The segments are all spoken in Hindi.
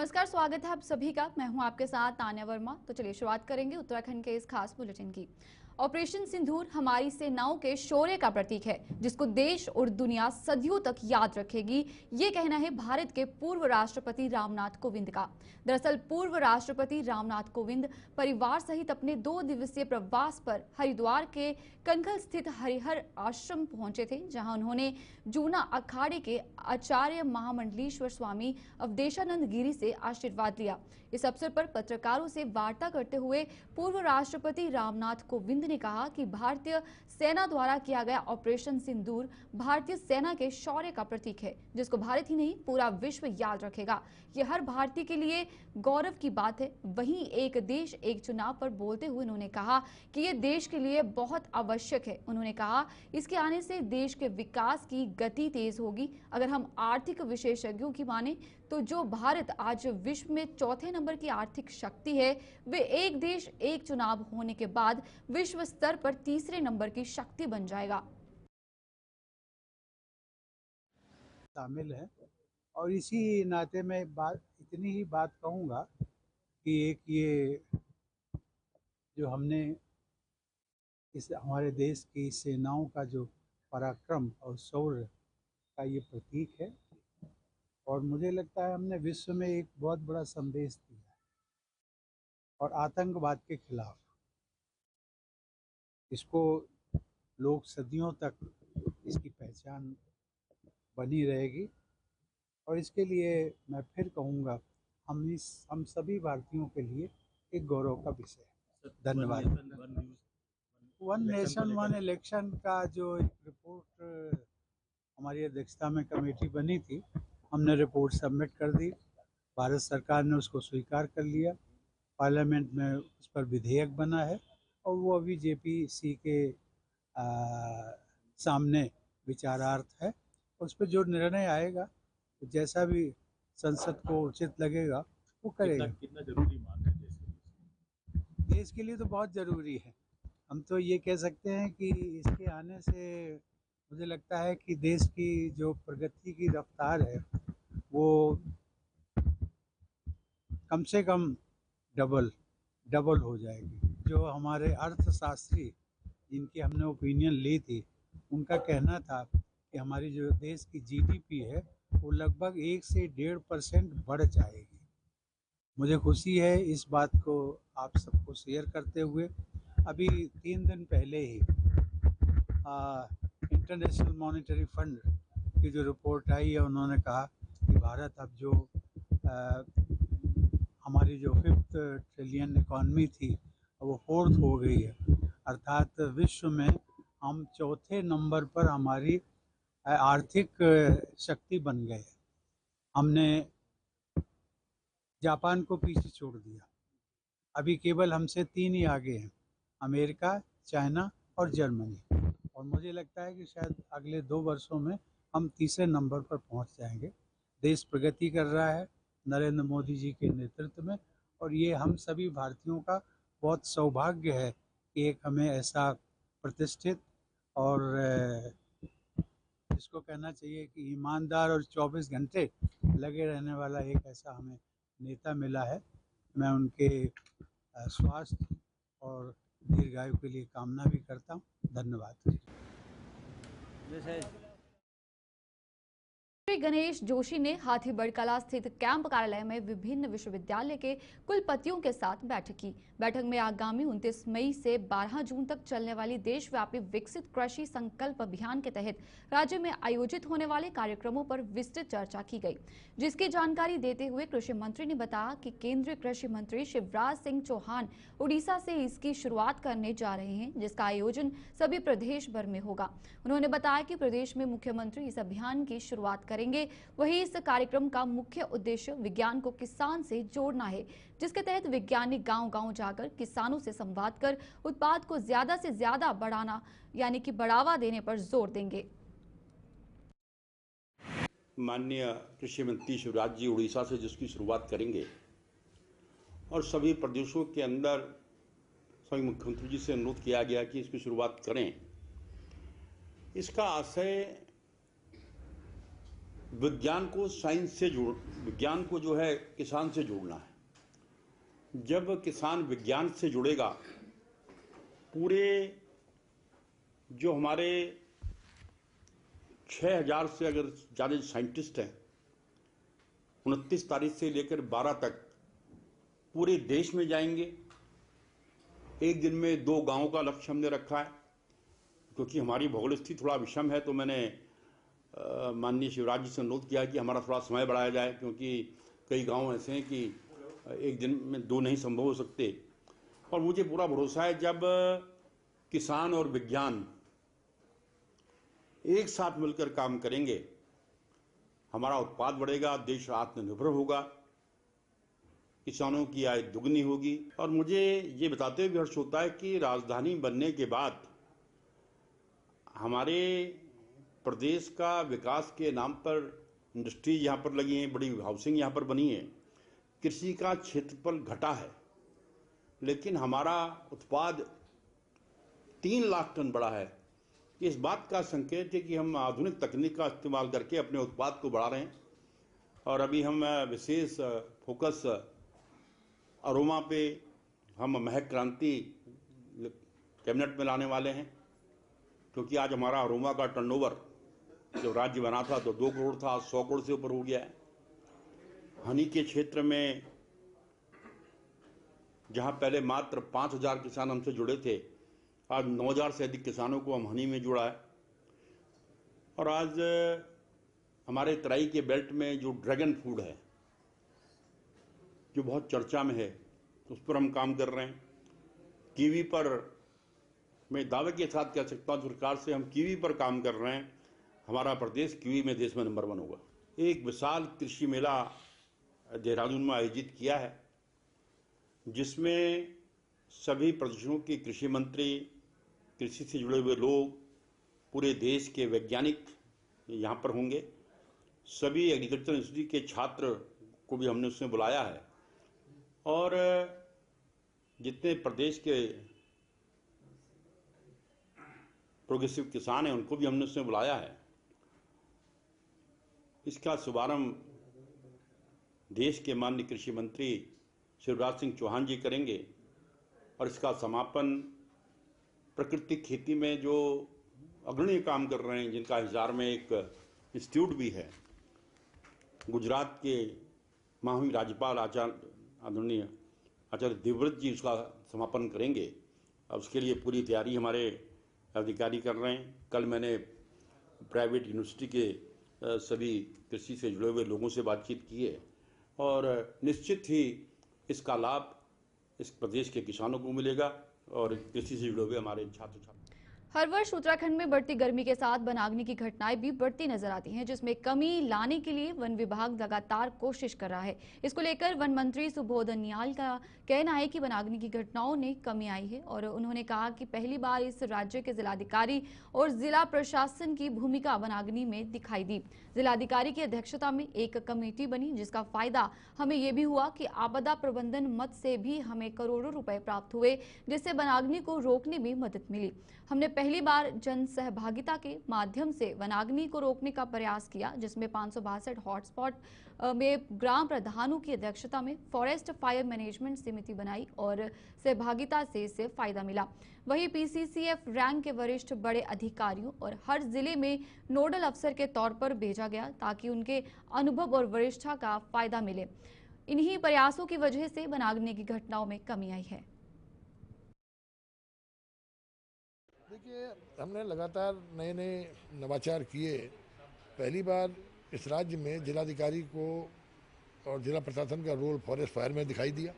नमस्कार, स्वागत है आप सभी का। मैं हूं आपके साथ तान्या वर्मा। तो चलिए शुरुआत करेंगे उत्तराखंड के इस खास बुलेटिन की। ऑपरेशन सिंदूर हमारी सेनाओं के शौर्य का प्रतीक है, जिसको देश और दुनिया सदियों तक याद रखेगी। ये कहना है भारत के पूर्व राष्ट्रपति रामनाथ कोविंद का। दरअसल पूर्व राष्ट्रपति रामनाथ कोविंद परिवार सहित अपने 2 दिवसीय प्रवास पर हरिद्वार के कनखल स्थित हरिहर आश्रम पहुंचे थे, जहां उन्होंने जूना अखाड़े के आचार्य महामंडलेश्वर स्वामी अवधेशानंद गिरी से आशीर्वाद लिया। इस अवसर पर पत्रकारों से वार्ता करते हुए पूर्व राष्ट्रपति रामनाथ कोविंद ने कहा कि भारतीय सेना द्वारा किया गया ऑपरेशन सिंदूर भारतीय सेना के शौर्य का प्रतीक है, जिसको भारत ही नहीं पूरा विश्व याद रखेगा। ये हर भारतीय के लिए गौरव की बात है। वहीं एक देश एक चुनाव पर बोलते हुए उन्होंने कहा कि ये देश के लिए बहुत आवश्यक है। उन्होंने कहा इसके आने से देश के विकास की गति तेज होगी। अगर हम आर्थिक विशेषज्ञों की माने तो जो भारत आज विश्व में चौथे नंबर की आर्थिक शक्ति है, वे एक देश एक चुनाव होने के बाद विश्व स्तर पर तीसरे नंबर की शक्ति बन जाएगा। शामिल है और इसी नाते मैं इतनी ही बात कहूँगा कि एक ये जो हमने इस हमारे देश की सेनाओं का जो पराक्रम और शौर्य का ये प्रतीक है, और मुझे लगता है हमने विश्व में एक बहुत बड़ा संदेश दिया है। और आतंकवाद के खिलाफ इसको लोग सदियों तक इसकी पहचान बनी रहेगी। और इसके लिए मैं फिर कहूँगा हम सभी भारतीयों के लिए एक गौरव का विषय है। धन्यवाद। वन नेशन वन इलेक्शन का जो एक रिपोर्ट हमारी अध्यक्षता में कमेटी बनी थी, हमने रिपोर्ट सबमिट कर दी। भारत सरकार ने उसको स्वीकार कर लिया। पार्लियामेंट में उस पर विधेयक बना है और वो अभी जेपीसी के सामने विचारार्थ है। उस पर जो निर्णय आएगा, तो जैसा भी संसद को उचित लगेगा वो करेगा। कितना जरूरी मान है देश के लिए? तो बहुत ज़रूरी है। हम तो ये कह सकते हैं कि इसके आने से मुझे लगता है कि देश की जो प्रगति की रफ्तार है वो कम से कम डबल हो जाएगी। जो हमारे अर्थशास्त्री जिनकी हमने ओपिनियन ली थी, उनका कहना था कि हमारी जो देश की जीडीपी है वो लगभग 1 से 1.5% बढ़ जाएगी। मुझे खुशी है इस बात को आप सबको शेयर करते हुए। अभी 3 दिन पहले ही इंटरनेशनल मॉनेटरी फंड की जो रिपोर्ट आई है, उन्होंने कहा कि भारत अब जो हमारी जो 5th ट्रिलियन इकॉनमी थी वो 4th हो गई है। अर्थात विश्व में हम चौथे नंबर पर हमारी आर्थिक शक्ति बन गए। हमने जापान को पीछे छोड़ दिया। अभी केवल हमसे 3 ही आगे हैं, अमेरिका, चाइना और जर्मनी। और मुझे लगता है कि शायद अगले 2 वर्षों में हम तीसरे नंबर पर पहुंच जाएंगे। देश प्रगति कर रहा है नरेंद्र मोदी जी के नेतृत्व में, और ये हम सभी भारतीयों का बहुत सौभाग्य है कि एक हमें ऐसा प्रतिष्ठित और जिसको कहना चाहिए कि ईमानदार और 24 घंटे लगे रहने वाला एक ऐसा हमें नेता मिला है। मैं उनके स्वास्थ्य और दीर्घायु के लिए कामना भी करता हूँ। धन्यवाद। श्री गणेश जोशी ने हाथीबड़ कला स्थित कैंप कार्यालय में विभिन्न विश्वविद्यालय के कुलपतियों के साथ बैठक की। बैठक में आगामी 29 मई से 12 जून तक चलने वाली देशव्यापी विकसित कृषि संकल्प अभियान के तहत राज्य में आयोजित होने वाले कार्यक्रमों पर विस्तृत चर्चा की गई, जिसकी जानकारी देते हुए कृषि मंत्री ने बताया कि केंद्रीय कृषि मंत्री शिवराज सिंह चौहान उड़ीसा से इसकी शुरुआत करने जा रहे हैं, जिसका आयोजन सभी प्रदेश भर में होगा। उन्होंने बताया कि प्रदेश में मुख्यमंत्री इस अभियान की शुरुआत करेंगे। वहीं इस कार्यक्रम का मुख्य उद्देश्य विज्ञान को किसान से जोड़ना है, जिसके तहत वैज्ञानिक गांव-गांव जाकर किसानों से संवाद कर उत्पाद को ज्यादा से ज्यादा बढ़ाना यानी कि बढ़ावा देने पर जोर देंगे। माननीय कृषि मंत्री शिवराज जी उड़ीसा से जिसकी शुरुआत करेंगे और सभी प्रदेशों के अंदर सभी मुख्यमंत्री जी से अनुरोध किया गया कि इसकी शुरुआत करें। इसका आशय विज्ञान को साइंस से विज्ञान को जो है किसान से जोड़ना है। जब किसान विज्ञान से जुड़ेगा, पूरे जो हमारे 6000 से अगर ज़्यादा साइंटिस्ट हैं, 29 तारीख से लेकर 12 तक पूरे देश में जाएंगे। एक दिन में 2 गांवों का लक्ष्य हमने रखा है, क्योंकि हमारी भौगोलिक स्थिति थोड़ा विषम है। तो मैंने माननीय शिवराज जी से अनुरोध किया कि हमारा थोड़ा समय बढ़ाया जाए, क्योंकि कई गांव ऐसे हैं कि एक दिन में 2 नहीं संभव हो सकते। और मुझे पूरा भरोसा है जब किसान और विज्ञान एक साथ मिलकर काम करेंगे, हमारा उत्पाद बढ़ेगा, देश आत्मनिर्भर होगा, किसानों की आय दुगनी होगी। और मुझे ये बताते हुए हर्ष होता है कि राजधानी बनने के बाद हमारे प्रदेश का विकास के नाम पर इंडस्ट्रीज यहाँ पर लगी हैं, बड़ी हाउसिंग यहाँ पर बनी है, कृषि का क्षेत्रफल घटा है, लेकिन हमारा उत्पाद 3 लाख टन बढ़ा है। इस बात का संकेत है कि हम आधुनिक तकनीक का इस्तेमाल करके अपने उत्पाद को बढ़ा रहे हैं। और अभी हम विशेष फोकस अरोमा पे हम महक क्रांति कैबिनेट में लाने वाले हैं, क्योंकि आज हमारा अरोमा का टर्नओवर जब राज्य बना था तो 2 करोड़ था, 100 करोड़ से ऊपर हो गया है। हनी के क्षेत्र में जहां पहले मात्र 5000 किसान हमसे जुड़े थे, आज 9000 से अधिक किसानों को हम हनी में जुड़ा है। और आज हमारे तराई के बेल्ट में जो ड्रैगन फूड है, जो बहुत चर्चा में है, उस पर हम काम कर रहे हैं। कीवी पर मैं दावे के साथ कह सकता हूँ, सरकार से हम कीवी पर काम कर रहे हैं। हमारा प्रदेश कीवी में देश में नंबर 1 होगा। एक विशाल कृषि मेला देहरादून में आयोजित किया है, जिसमें सभी प्रदेशों के कृषि मंत्री, कृषि से जुड़े हुए लोग, पूरे देश के वैज्ञानिक यहाँ पर होंगे। सभी एग्रीकल्चर इंस्टीट्यूट के छात्र को भी हमने उसमें बुलाया है, और जितने प्रदेश के प्रोग्रेसिव किसान हैं उनको भी हमने उसमें बुलाया है। इसका शुभारंभ देश के माननीय कृषि मंत्री शिवराज सिंह चौहान जी करेंगे, और इसका समापन प्राकृतिक खेती में जो अग्रणी काम कर रहे हैं, जिनका हिसार में एक इंस्टीट्यूट भी है, गुजरात के महामहिम राज्यपाल आदरणीय आचार्य देवव्रत जी उसका समापन करेंगे। अब उसके लिए पूरी तैयारी हमारे अधिकारी कर रहे हैं। कल मैंने प्राइवेट यूनिवर्सिटी के सभी कृषि से जुड़े हुए लोगों से बातचीत की है, और निश्चित ही इसका लाभ इस प्रदेश के किसानों को मिलेगा और कृषि से जुड़े हुए हमारे छात्र छात्राओं। हर वर्ष उत्तराखंड में बढ़ती गर्मी के साथ वनाग्नि की घटनाएं भी बढ़ती नजर आती हैं, जिसमें कमी लाने के लिए वन विभाग लगातार कोशिश कर रहा है। इसको लेकर वन मंत्री सुबोध उनियाल का कहना है कि वनाग्नि की घटनाओं ने कमी आई है, और उन्होंने कहा कि पहली बार इस राज्य के जिलाधिकारी और जिला प्रशासन की भूमिका वनाग्नि में दिखाई दी। जिलाधिकारी की अध्यक्षता में एक कमेटी बनी, जिसका फायदा हमें ये भी हुआ कि आपदा प्रबंधन मद से भी हमें करोड़ों रुपए प्राप्त हुए, जिससे वनाग्नि को रोकने में मदद मिली। हमने पहली बार जन सहभागिता के माध्यम से वनाग्नि को रोकने का प्रयास किया, जिसमें 562 हॉटस्पॉट में ग्राम प्रधानों की अध्यक्षता में फॉरेस्ट फायर मैनेजमेंट समिति बनाई, और सहभागिता से इससे फायदा मिला। वहीं पीसीसीएफ रैंक के वरिष्ठ बड़े अधिकारियों और हर जिले में नोडल अफसर के तौर पर भेजा गया, ताकि उनके अनुभव और वरिष्ठता का फायदा मिले। इन्हीं प्रयासों की वजह से वनाग्नि की घटनाओं में कमी आई है। देखिए, हमने लगातार नए नए नवाचार किए। पहली बार इस राज्य में जिलाधिकारी को और जिला प्रशासन का रोल फॉरेस्ट फायर में दिखाई दिया।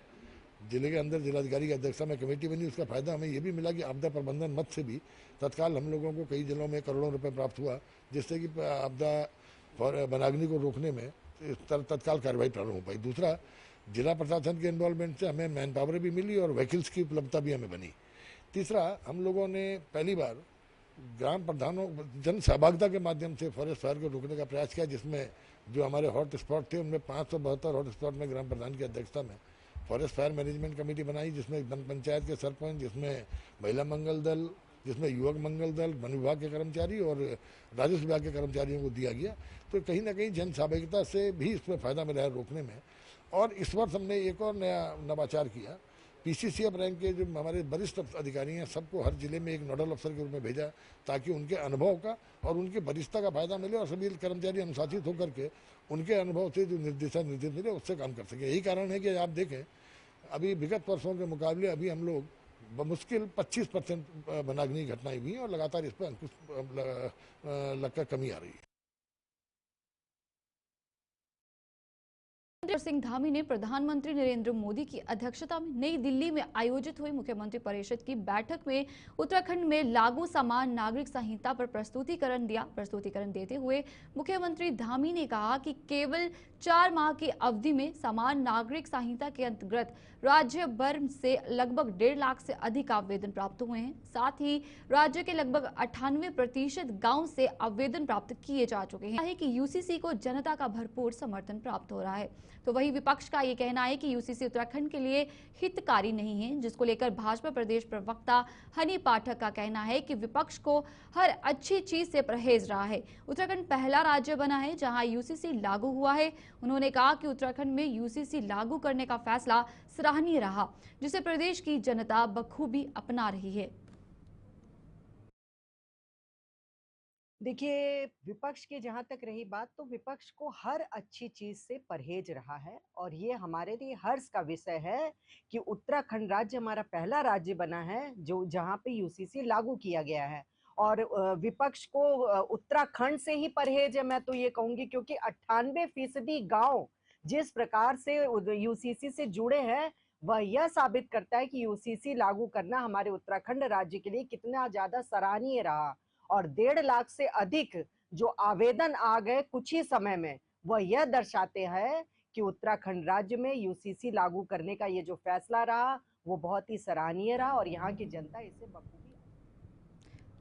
जिले के अंदर जिलाधिकारी की अध्यक्षता में कमेटी बनी। उसका फायदा हमें ये भी मिला कि आपदा प्रबंधन मद से भी तत्काल हम लोगों को कई जिलों में करोड़ों रुपए प्राप्त हुआ, जिससे कि आपदा वनाग्नि को रोकने में तत्काल कार्रवाई प्रारंभ हो पाई। दूसरा, जिला प्रशासन के इन्वॉल्वमेंट से हमें मैन पावर भी मिली और व्हीकल्स की उपलब्धता भी हमें बनी। तीसरा, हम लोगों ने पहली बार ग्राम प्रधानों जन सहभागिता के माध्यम से फॉरेस्ट फायर को रोकने का प्रयास किया, जिसमें जो हमारे हॉट स्पॉट थे उनमें 572 हॉट स्पॉट में ग्राम प्रधान की अध्यक्षता में फॉरेस्ट फायर मैनेजमेंट कमेटी बनाई, जिसमें पंचायत के सरपंच, जिसमें महिला मंगल दल, जिसमें युवक मंगल दल, वन विभाग के कर्मचारी और राजस्व विभाग के कर्मचारियों को दिया गया। तो कहीं ना कहीं जन सहभागिता से भी इसमें फ़ायदा मिला है रोकने में। और इस वर्ष हमने एक और नया नवाचार किया, पीसीसीएफ रैंक के जो हमारे वरिष्ठ अधिकारी हैं सबको हर जिले में एक नोडल अफसर के रूप में भेजा, ताकि उनके अनुभव का और उनकी वरिष्ठता का फायदा मिले और सभी कर्मचारी अनुशासित होकर के उनके अनुभव से जो निर्देश मिले उससे काम कर सके। यही कारण है कि आप देखें अभी विगत वर्षों के मुकाबले अभी हम लोग बमुश्किल 25% वनाग्नि घटनाएं हुई हैं और लगातार इस पर अंकुश लगकर कमी आ रही है। नरेंद्र सिंह धामी ने प्रधानमंत्री नरेंद्र मोदी की अध्यक्षता में नई दिल्ली में आयोजित हुई मुख्यमंत्री परिषद की बैठक में उत्तराखंड में लागू समान नागरिक संहिता पर प्रस्तुतिकरण दिया। प्रस्तुतिकरण देते हुए मुख्यमंत्री धामी ने कहा कि केवल 4 माह की अवधि में समान नागरिक संहिता के अंतर्गत राज्य भर से लगभग 1.5 लाख से अधिक आवेदन प्राप्त हुए हैं। साथ ही राज्य के लगभग 98% गांव से आवेदन प्राप्त किए जा चुके हैं कि यूसीसी को जनता का भरपूर समर्थन प्राप्त हो रहा है। तो वही विपक्ष का ये कहना है कि यूसीसी उत्तराखंड के लिए हितकारी नहीं है, जिसको लेकर भाजपा प्रदेश प्रवक्ता हनी पाठक का कहना है कि विपक्ष को हर अच्छी चीज से परहेज रहा है। उत्तराखंड पहला राज्य बना है जहां यूसीसी लागू हुआ है। उन्होंने कहा कि उत्तराखंड में यूसीसी लागू करने का फैसला सराहनीय रहा, जिसे प्रदेश की जनता बखूबी अपना रही है। देखिए, विपक्ष की जहाँ तक रही बात, तो विपक्ष को हर अच्छी चीज से परहेज रहा है और ये हमारे लिए हर्ष का विषय है कि उत्तराखंड राज्य हमारा पहला राज्य बना है जो जहाँ पे यूसीसी लागू किया गया है। और विपक्ष को उत्तराखंड से ही परहेज है, मैं तो ये कहूंगी, क्योंकि 98% गांव जिस प्रकार से यूसीसी से जुड़े हैं वह यह साबित करता है कि यूसीसी लागू करना हमारे उत्तराखंड राज्य के लिए कितना ज्यादा सराहनीय रहा। और 1.5 लाख से अधिक जो आवेदन आ गए कुछ ही समय में, वह यह दर्शाते हैं कि उत्तराखंड राज्य में यूसीसी लागू करने का ये जो फैसला रहा वो बहुत ही सराहनीय रहा और यहाँ की जनता इसे बखूबी।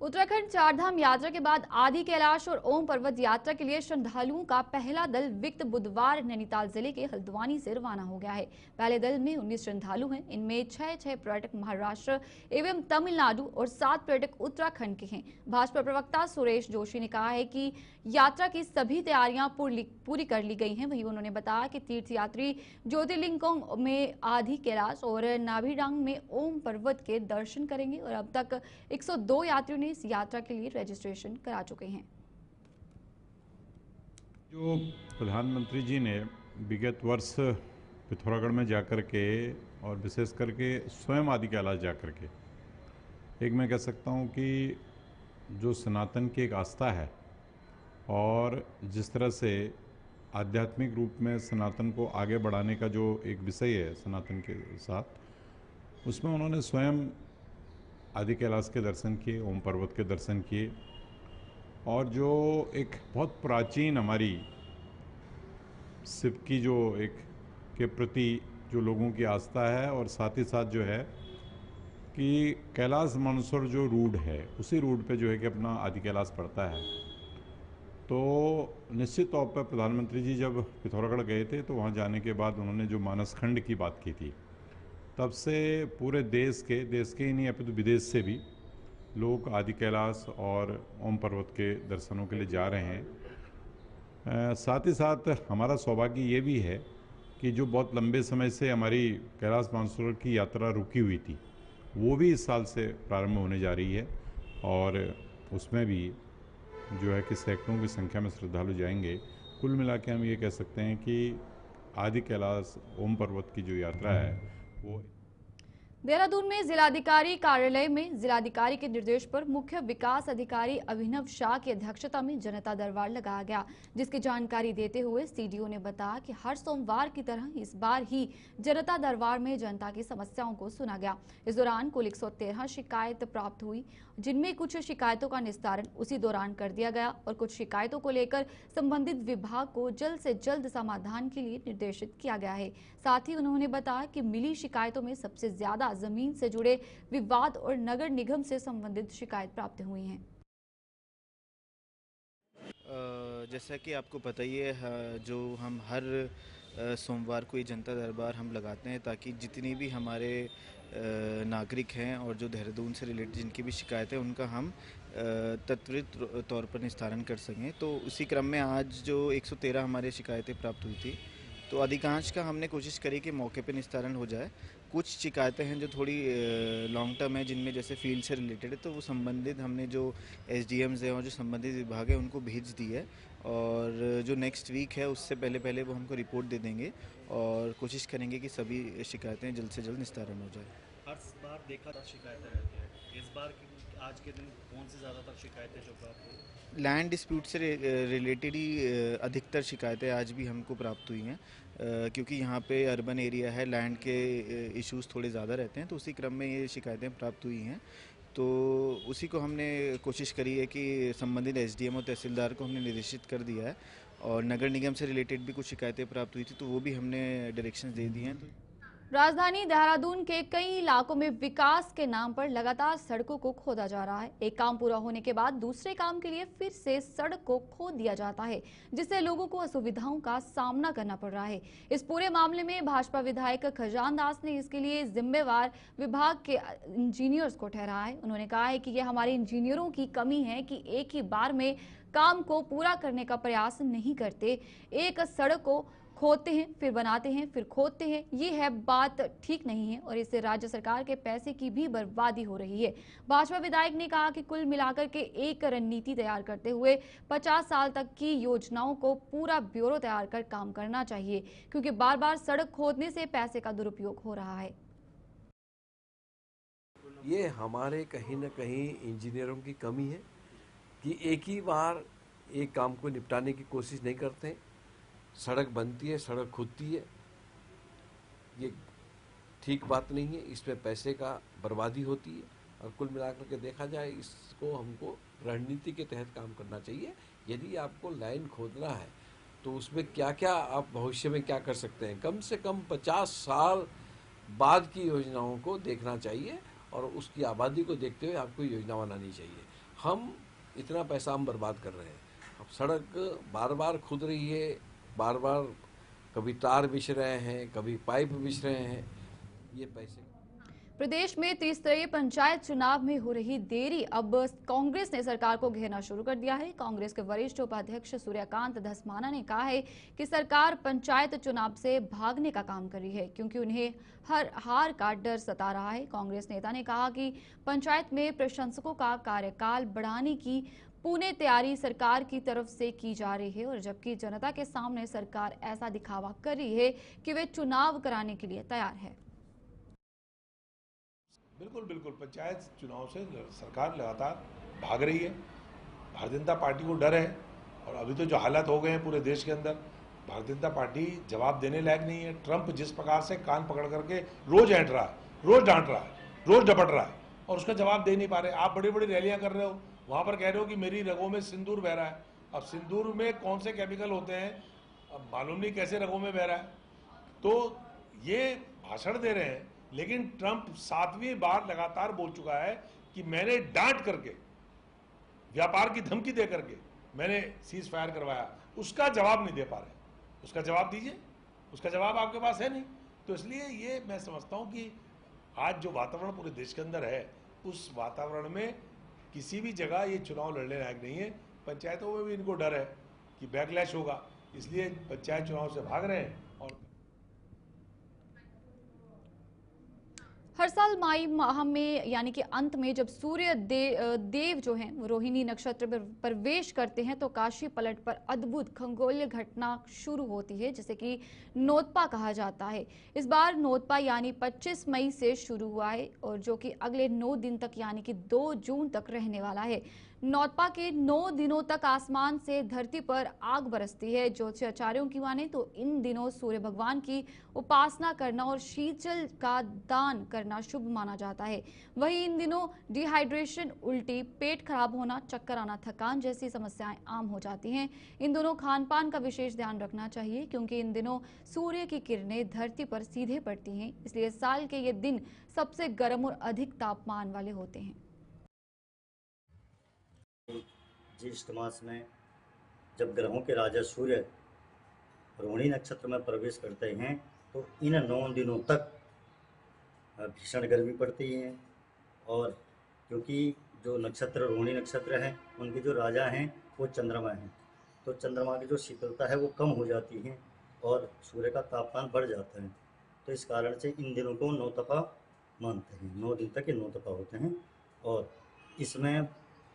उत्तराखंड चारधाम यात्रा के बाद आदि कैलाश और ओम पर्वत यात्रा के लिए श्रद्धालुओं का पहला दल विगत बुधवार नैनीताल जिले के हल्द्वानी से रवाना हो गया है। पहले दल में 19 श्रद्धालु हैं। इनमें 6 पर्यटक महाराष्ट्र एवं तमिलनाडु और 7 पर्यटक उत्तराखंड के हैं। भाजपा प्रवक्ता सुरेश जोशी ने कहा है कि यात्रा की सभी तैयारियां पूरी कर ली गई हैं। वहीं उन्होंने बताया कि तीर्थयात्री ज्योतिर्लिंगों में आदि कैलाश और नाभिडांग में ओम पर्वत के दर्शन करेंगे और अब तक 102 यात्रियों इस यात्रा के लिए रजिस्ट्रेशन करा चुके हैं। जो प्रधानमंत्री जी ने विगत वर्ष पिथौरागढ़ में जाकर के और विशेष करके स्वयं आदि कैलाश जाकर के, एक मैं कह सकता हूँ कि जो सनातन की एक आस्था है और जिस तरह से आध्यात्मिक रूप में सनातन को आगे बढ़ाने का जो एक विषय है सनातन के साथ, उसमें उन्होंने स्वयं आदि कैलाश के दर्शन किए, ओम पर्वत के दर्शन किए और जो एक बहुत प्राचीन हमारी शिव की जो एक के प्रति जो लोगों की आस्था है और साथ ही साथ जो है कि कैलाश मानसरोवर जो रूट है उसी रूट पे जो है कि अपना आदि कैलाश पड़ता है। तो निश्चित तौर पर प्रधानमंत्री जी जब पिथौरागढ़ गए थे तो वहाँ जाने के बाद उन्होंने जो मानसखंड की बात की थी, तब से पूरे देश के ही नहीं अपितु विदेश से भी लोग आदि कैलाश और ओम पर्वत के दर्शनों के लिए जा रहे हैं। साथ ही साथ हमारा सौभाग्य ये भी है कि जो बहुत लंबे समय से हमारी कैलाश मानसरोवर की यात्रा रुकी हुई थी, वो भी इस साल से प्रारंभ होने जा रही है और उसमें भी जो है कि सैकड़ों की संख्या में श्रद्धालु जाएंगे। कुल मिला के हम ये कह सकते हैं कि आदि कैलाश ओम पर्वत की जो यात्रा है वो देहरादून में जिलाधिकारी कार्यालय में जिलाधिकारी के निर्देश पर मुख्य विकास अधिकारी अभिनव शाह की अध्यक्षता में जनता दरबार लगाया गया, जिसकी जानकारी देते हुए सीडीओ ने बताया कि हर सोमवार की तरह इस बार ही जनता दरबार में जनता की समस्याओं को सुना गया। इस दौरान कुल 113 शिकायत प्राप्त हुई, जिनमें कुछ शिकायतों का निस्तारण उसी दौरान कर दिया गया और कुछ शिकायतों को लेकर संबंधित विभाग को जल्द से जल्द समाधान के लिए निर्देशित किया गया है। साथ ही उन्होंने बताया कि मिली शिकायतों में सबसे ज्यादा जमीन से जुड़े विवाद और नगर निगम से संबंधित शिकायत प्राप्त हुई हैं। जैसा कि आपको पता ही है, जो हम हर सोमवार को ये जनता दरबार हम लगाते हैं ताकि जितनी भी हमारे नागरिक हैं और जो देहरादून से रिलेटेड जिनकी भी शिकायतें उनका हम त्वरित तौर पर निस्तारण कर सकें। तो उसी क्रम में आज जो 113 हमारे शिकायतें प्राप्त हुई थी, तो अधिकांश का हमने कोशिश करी कि मौके पे निस्तारण हो जाए। कुछ शिकायतें हैं जो थोड़ी लॉन्ग टर्म है, जिनमें जैसे फील्ड से रिलेटेड है, तो वो संबंधित हमने जो एसडीएम्स हैं और जो संबंधित विभाग है उनको भेज दी है, और जो नेक्स्ट वीक है उससे पहले पहले वो हमको रिपोर्ट दे देंगे और कोशिश करेंगे कि सभी शिकायतें जल्द से जल्द निस्तारण हो जाए। हर बार देखा था शिकायतें रहती हैं, इस बार आज के दिन कौन सी ज़्यादातर शिकायतें जो प्राप्त हुई? लैंड डिस्प्यूट से रिलेटेड ही अधिकतर शिकायतें आज भी हमको प्राप्त हुई हैं, क्योंकि यहाँ पे अर्बन एरिया है, लैंड के इश्यूज थोड़े ज़्यादा रहते हैं, तो उसी क्रम में ये शिकायतें प्राप्त हुई हैं। तो उसी को हमने कोशिश करी है कि संबंधित एसडीएम और तहसीलदार को हमने निर्देशित कर दिया है, और नगर निगम से रिलेटेड भी कुछ शिकायतें प्राप्त हुई थी, तो वो भी हमने डायरेक्शंस दे दिए हैं। राजधानी देहरादून के कई इलाकों में विकास के नाम पर लगातार सड़कों को खोदा जा रहा है। एक काम पूरा होने के बाद दूसरे काम के लिए फिर से सड़क को खोद दिया जाता है, जिससे लोगों को असुविधाओं का सामना करना पड़ रहा है। इस पूरे मामले में भाजपा विधायक खजान दास ने इसके लिए जिम्मेवार विभाग के इंजीनियर्स को ठहराया है। उन्होंने कहा है कि यह हमारे इंजीनियरों की कमी है कि एक ही बार में काम को पूरा करने का प्रयास नहीं करते। एक सड़क को खोदते हैं, फिर बनाते हैं, फिर खोदते हैं। ये है बात ठीक नहीं है और इससे राज्य सरकार के पैसे की भी बर्बादी हो रही है। भाजपा विधायक ने कहा कि कुल मिलाकर के एक रणनीति तैयार करते हुए 50 साल तक की योजनाओं को पूरा ब्यूरो तैयार कर काम करना चाहिए, क्योंकि बार बार सड़क खोदने से पैसे का दुरुपयोग हो रहा है। ये हमारे कहीं ना कहीं इंजीनियरों की कमी है कि एक ही बार एक काम को निपटाने की कोशिश नहीं करते। सड़क बनती है, सड़क खुदती है, ये ठीक बात नहीं है। इसमें पैसे का बर्बादी होती है और कुल मिलाकर के देखा जाए इसको हमको रणनीति के तहत काम करना चाहिए। यदि आपको लाइन खोदना है तो उसमें क्या क्या आप भविष्य में क्या कर सकते हैं, कम से कम 50 साल बाद की योजनाओं को देखना चाहिए और उसकी आबादी को देखते हुए आपको योजना बनानी चाहिए। हम इतना पैसा हम बर्बाद कर रहे हैं। अब सड़क बार बार खुद रही है, बार बार कभी तार बिछ रहे हैं, कभी पाइप बिछ रहे हैं, ये पैसे। प्रदेश में त्रिस्तरीय पंचायत चुनाव में हो रही देरी अब कांग्रेस ने सरकार को घेरना शुरू कर दिया है। कांग्रेस के वरिष्ठ उपाध्यक्ष सूर्यकांत धस्माना ने कहा है कि सरकार पंचायत चुनाव से भागने का काम कर रही है, क्योंकि उन्हें हर हार का डर सता रहा है। कांग्रेस नेता ने कहा कि पंचायत में प्रशंसकों का कार्यकाल बढ़ाने की पूर्ण तैयारी सरकार की तरफ से की जा रही है, और जबकि जनता के सामने सरकार ऐसा दिखावा कर रही है कि वे चुनाव कराने के लिए तैयार है। बिल्कुल बिल्कुल, पंचायत चुनाव से सरकार लगातार भाग रही है। भारतीय जनता पार्टी को डर है, और अभी तो जो हालात हो गए हैं पूरे देश के अंदर, भारतीय जनता पार्टी जवाब देने लायक नहीं है। ट्रंप जिस प्रकार से कान पकड़ करके रोज ऐंठ रहा है, रोज डांट रहा है, रोज डपट रहा है, और उसका जवाब दे नहीं पा रहे। आप बड़ी बड़ी रैलियां कर रहे हो, वहां पर कह रहे हो कि मेरी रगों में सिंदूर बह रहा है। अब सिंदूर में कौन से केमिकल होते हैं अब मालूम नहीं, कैसे रगों में बह रहा है। तो ये भाषण दे रहे हैं, लेकिन ट्रंप 7वीं बार लगातार बोल चुका है कि मैंने डांट करके, व्यापार की धमकी दे करके मैंने सीज फायर करवाया। उसका जवाब नहीं दे पा रहे। उसका जवाब दीजिए, उसका जवाब आपके पास है नहीं। तो इसलिए ये मैं समझता हूं कि आज जो वातावरण पूरे देश के अंदर है, उस वातावरण में किसी भी जगह ये चुनाव लड़ने लायक नहीं है। पंचायतों में भी इनको डर है कि बैकलैश होगा, इसलिए पंचायत चुनाव से भाग रहे हैं। और हर साल मई माह में यानी कि अंत में जब सूर्य देव जो हैं वो रोहिणी नक्षत्र पर प्रवेश करते हैं, तो काशी पलट पर अद्भुत खगोलीय घटना शुरू होती है, जिसे कि नोतपा कहा जाता है। इस बार नोतपा यानी 25 मई से शुरू हुआ है, और जो कि अगले 9 दिन तक यानी कि 2 जून तक रहने वाला है। नोतपा के 9 दिनों तक आसमान से धरती पर आग बरसती है। ज्योतिषाचार्यों की माने तो इन दिनों सूर्य भगवान की उपासना करना और शीतल का दान करना शुभ माना जाता है। वहीं इन दिनों डिहाइड्रेशन, उल्टी, पेट खराब होना, चक्कर आना, थकान जैसी समस्याएं आम हो जाती हैं। इन दोनों खान पान का विशेष ध्यान रखना चाहिए, क्योंकि इन दिनों सूर्य की किरणें धरती पर सीधे पड़ती हैं, इसलिए साल के ये दिन सबसे गर्म और अधिक तापमान वाले होते हैं। ज्येष्ठ मास में जब ग्रहों के राजा सूर्य रोहिणी नक्षत्र में प्रवेश करते हैं तो इन 9 दिनों तक भीषण गर्मी पड़ती है। और क्योंकि जो नक्षत्र रोहिणी नक्षत्र है उनके जो राजा हैं वो चंद्रमा हैं, तो चंद्रमा की जो शीतलता है वो कम हो जाती है और सूर्य का तापमान बढ़ जाता है। तो इस कारण से इन दिनों को नौतपा मानते हैं। 9 दिन तक ये नौतपा होते हैं। और इसमें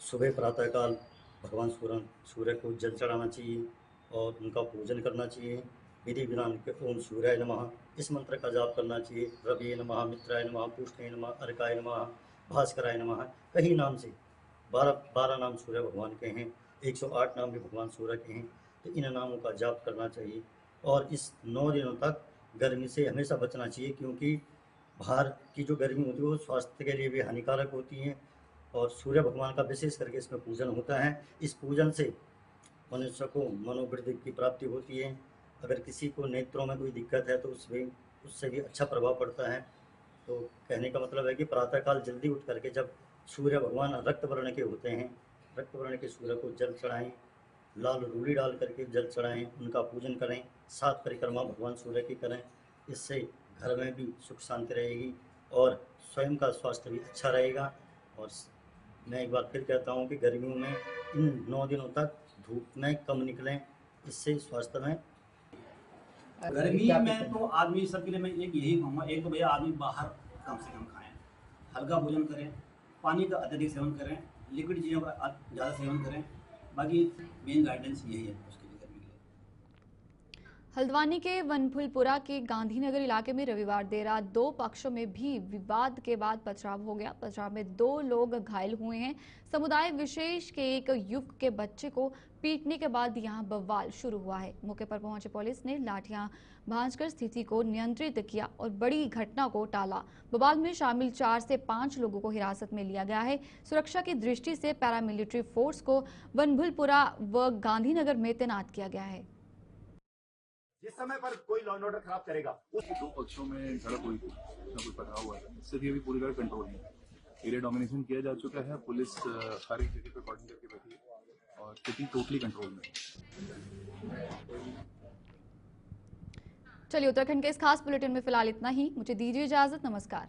सुबह प्रातःकाल भगवान सूर्य को जल चढ़ाना चाहिए और उनका पूजन करना चाहिए। विधि विधान के ओम सूर्याय नमः इस मंत्र का जाप करना चाहिए। रवि नमः, मित्राय नमः, पुष्टाय नमः, अर्काय नमः, भास्कराय नमः। कई नाम से 12 नाम सूर्य भगवान के हैं, 108 नाम भी भगवान सूर्य के हैं। तो इन नामों का जाप करना चाहिए। और इस 9 दिनों तक गर्मी से हमेशा बचना चाहिए, क्योंकि बाहर की जो गर्मी होती है वो स्वास्थ्य के लिए भी हानिकारक होती है। और सूर्य भगवान का विशेष करके इसमें पूजन होता है। इस पूजन से मनुष्य को मनोवृद्धि की प्राप्ति होती है। अगर किसी को नेत्रों में कोई दिक्कत है तो उससे भी अच्छा प्रभाव पड़ता है। तो कहने का मतलब है कि प्रातःकाल जल्दी उठ करके जब सूर्य भगवान रक्त वर्ण के होते हैं, रक्त वर्ण के सूर्य को जल चढ़ाएं, लाल रूढ़ी डाल करके जल चढ़ाएं, उनका पूजन करें, 7 परिक्रमा भगवान सूर्य की करें। इससे घर में भी सुख शांति रहेगी और स्वयं का स्वास्थ्य भी अच्छा रहेगा। और मैं एक बार फिर कहता हूँ कि गर्मियों में इन 9 दिनों तक धूप में कम निकलें, इससे स्वास्थ्य में गर्मी में तो आदमी सबके लिए मैं यही कहूँगा, एक तो भैया आदमी बाहर कम से कम खाएं, हल्का भोजन करें, पानी का अत्यधिक सेवन करें, लिक्विड चीज़ों का ज़्यादा सेवन करें। बाकी मेन गाइडेंस यही है उसके लिए गर्मी के लिए। हल्द्वानी के वनफुलपुरा के गांधीनगर इलाके में रविवार देर रात 2 पक्षों में भी विवाद के बाद पथराव हो गया। पथराव में 2 लोग घायल हुए हैं। समुदाय विशेष के एक युवक के बच्चे को पीटने के बाद यहां बवाल शुरू हुआ है। मौके पर पहुंचे पुलिस ने लाठियां भांजकर स्थिति को नियंत्रित किया और बड़ी घटना को टाला। बवाल में शामिल 4 से 5 लोगों को हिरासत में लिया गया है। सुरक्षा की दृष्टि से पैरामिलिट्री फोर्स को वनफुलपुरा व गांधीनगर में तैनात किया गया है। जिस समय पर कोई लॉ एंड ऑर्डर खराब करेगा उस 2 पक्षों में झड़प हुई थी, कोई पथराव हुआ है। इससे भी अभी पूरी तरह कंट्रोल नहीं है। एरिया डोमिनेशन किया जा चुका है। पुलिस हर एक जगह पे कॉर्डिनेट करके बैठी है और स्थिति टोटली कंट्रोल में है। चलिए उत्तराखंड के इस खास बुलेटिन में फिलहाल इतना ही। मुझे दीजिए इजाजत। नमस्कार।